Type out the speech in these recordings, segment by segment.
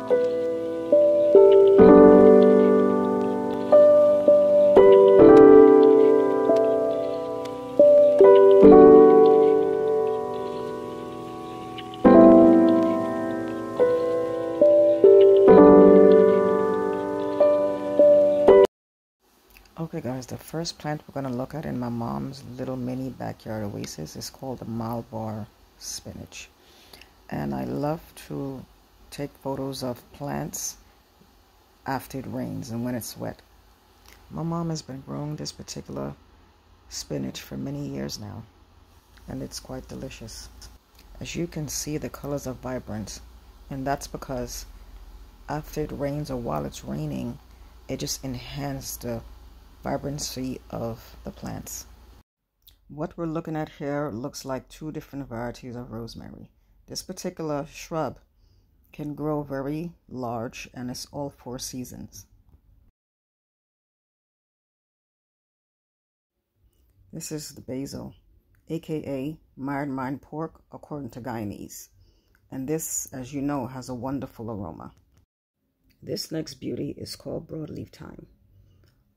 Okay guys, the first plant we're going to look at in my mom's little mini backyard oasis is called the Malabar spinach. And I love to take photos of plants after it rains and when it's wet. My mom has been growing this particular spinach for many years now, and it's quite delicious. As you can see, the colors are vibrant, and that's because after it rains or while it's raining, it just enhances the vibrancy of the plants. What we're looking at here looks like two different varieties of rosemary. This particular shrub can grow very large, and it's all 4 seasons. This is the basil, aka mired mine pork according to Guyanese, and this, as you know, has a wonderful aroma. This next beauty is called broadleaf thyme.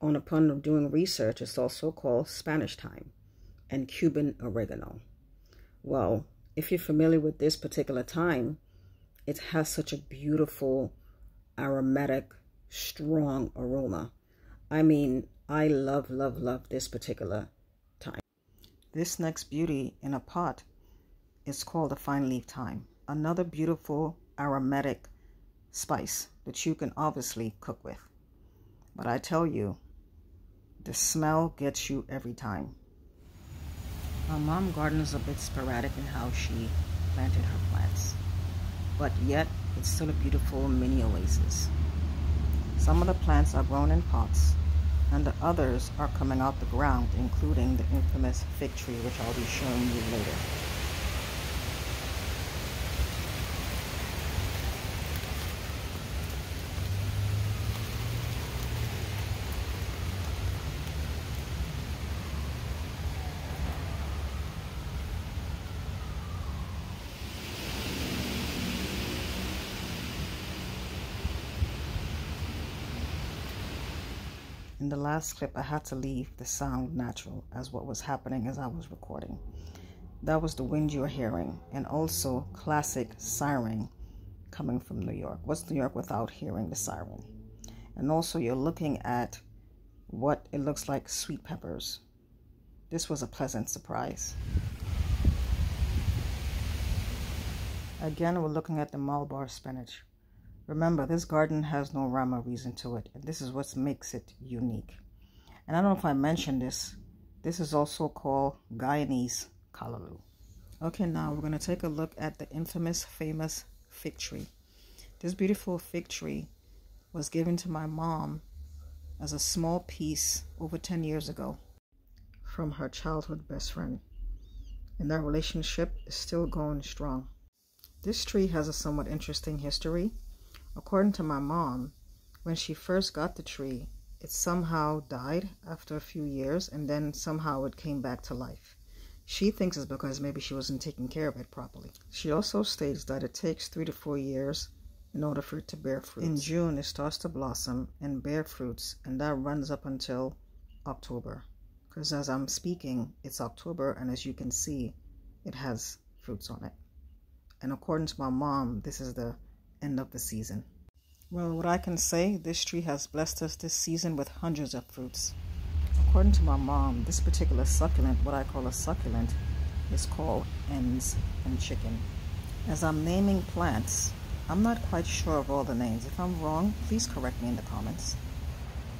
Upon doing research, it's also called Spanish thyme and Cuban oregano. Well, if you're familiar with this particular thyme, it has such a beautiful, aromatic, strong aroma. I mean, I love this particular thyme. This next beauty in a pot is called the fine leaf thyme, another beautiful aromatic spice that you can obviously cook with. But I tell you, the smell gets you every time. My mom gardens a bit sporadic in how she planted her plants, but yet it's still a beautiful mini oasis. Some of the plants are grown in pots, and the others are coming out the ground, including the infamous fig tree, which I'll be showing you later. In the last clip, I had to leave the sound natural as what was happening as I was recording. That was the wind you're hearing, and also classic siren coming from New York. What's New York without hearing the siren? And also you're looking at what it looks like sweet peppers. This was a pleasant surprise. Again, we're looking at the Malabar spinach. Remember, this garden has no rhyme or reason to it, and this is what makes it unique. And I don't know if I mentioned this. This is also called Guyanese Callalloo. Okay, now we're going to take a look at the infamous, famous fig tree. This beautiful fig tree was given to my mom as a small piece over 10 years ago from her childhood best friend. And that relationship is still going strong. This tree has a somewhat interesting history. According to my mom, when she first got the tree, it somehow died after a few years, and then somehow it came back to life. She thinks it's because maybe she wasn't taking care of it properly. She also states that it takes 3 to 4 years in order for it to bear fruits. In June, it starts to blossom and bear fruits, and that runs up until October. Because as I'm speaking, it's October, and as you can see, it has fruits on it. And according to my mom, this is the end of the season. Well, what I can say, this tree has blessed us this season with hundreds of fruits. According to my mom, this particular succulent, what I call a succulent, is called ends and chicken. As I'm naming plants, I'm not quite sure of all the names. If I'm wrong, please correct me in the comments.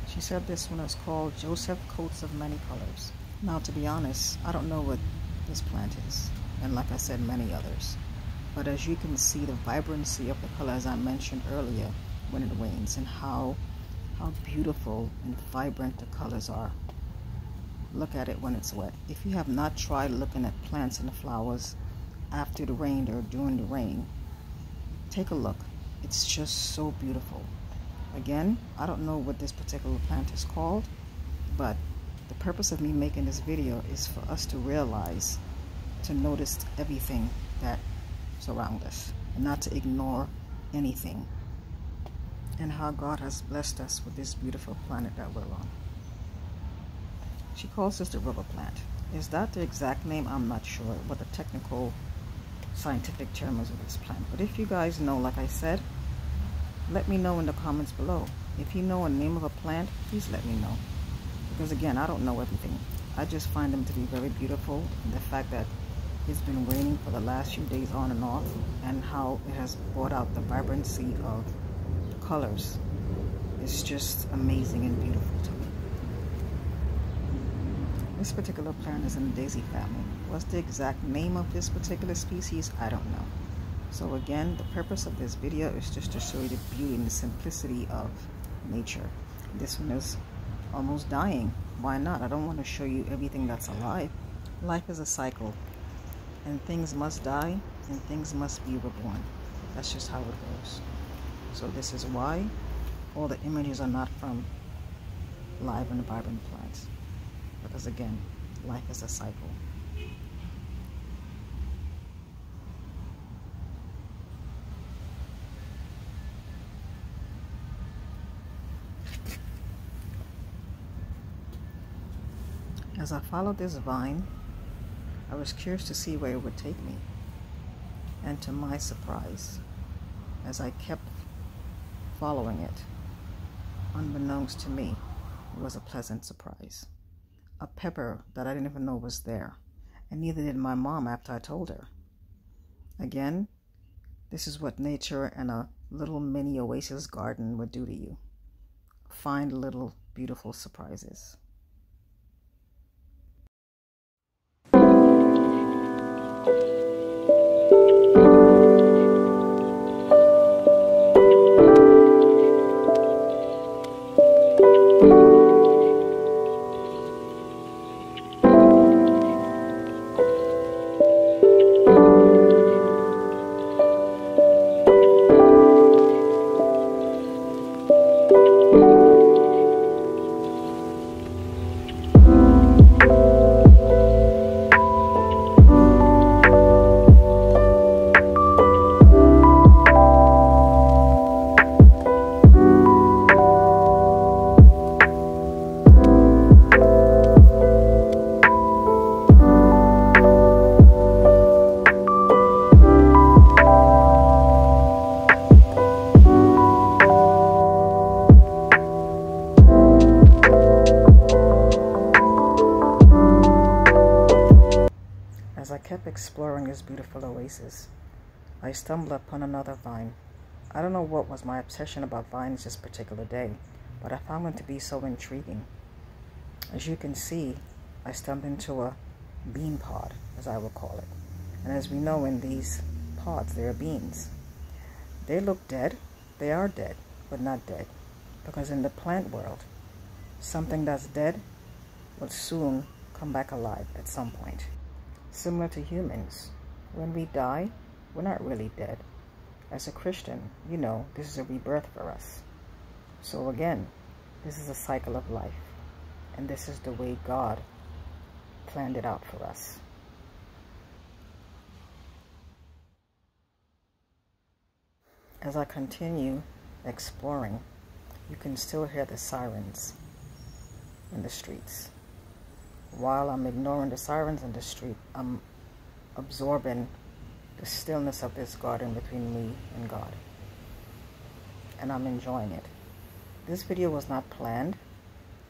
She said this one is called Joseph Coats of Many Colors. Now, to be honest, I don't know what this plant is, and like I said, many others. But as you can see, the vibrancy of the color, as I mentioned earlier, when it rains, and how beautiful and vibrant the colors are. Look at it when it's wet. If you have not tried looking at plants and flowers after the rain or during the rain, take a look. It's just so beautiful. Again, I don't know what this particular plant is called, but the purpose of me making this video is for us to realize, to notice everything that surround us, and not to ignore anything. and how God has blessed us with this beautiful planet that we're on. She calls this the rubber plant. Is that the exact name? I'm not sure what the technical scientific term is of this plant. But if you guys know, like I said, let me know in the comments below. If you know a name of a plant, please let me know. Because again, I don't know everything. I just find them to be very beautiful. And the fact that it's been raining for the last few days on and off, and how it has brought out the vibrancy of colors, is just amazing and beautiful to me. This particular plant is in the daisy family. What's the exact name of this particular species? I don't know. So again, the purpose of this video is just to show you the beauty and the simplicity of nature. This one is almost dying. Why not? I don't want to show you everything that's alive. Life is a cycle, and things must die and things must be reborn. That's just how it goes. So this is why all the images are not from live and vibrant plants, because again, life is a cycle. As I followed this vine, I was curious to see where it would take me. And to my surprise, as I kept following it, unbeknownst to me, it was a pleasant surprise. A pepper that I didn't even know was there, and neither did my mom after I told her. Again, this is what nature and a little mini oasis garden would do to you. Find little beautiful surprises. As I kept exploring this beautiful oasis, I stumbled upon another vine. I don't know what was my obsession about vines this particular day, but I found them to be so intriguing. As you can see, I stumbled into a bean pod, as I will call it. And as we know, in these pods, there are beans. They look dead. They are dead, but not dead. Because in the plant world, something that's dead will soon come back alive at some point. Similar to humans, when we die, we're not really dead. As a Christian, you know, this is a rebirth for us. So again, this is a cycle of life, and this is the way God planned it out for us. As I continue exploring, you can still hear the sirens in the streets. While I'm ignoring the sirens in the street, I'm absorbing the stillness of this garden between me and God. And I'm enjoying it. This video was not planned.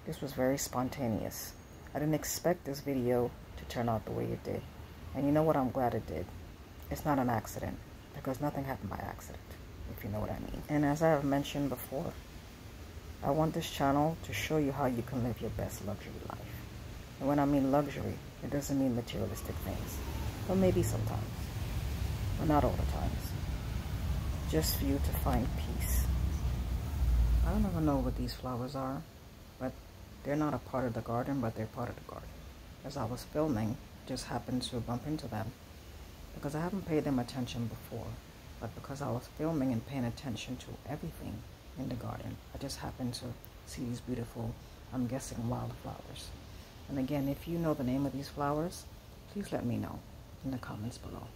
This was very spontaneous. I didn't expect this video to turn out the way it did. And you know what? I'm glad it did. It's not an accident, because nothing happened by accident, if you know what I mean. And as I have mentioned before, I want this channel to show you how you can live your best luxury life. And when I mean luxury, it doesn't mean materialistic things. But maybe sometimes. But not all the times. Just for you to find peace. I don't even know what these flowers are, but they're not a part of the garden, but they're part of the garden. As I was filming, just happened to bump into them, because I haven't paid them attention before. But because I was filming and paying attention to everything in the garden, I just happened to see these beautiful, I'm guessing, wildflowers. And again, if you know the name of these flowers, please let me know in the comments below.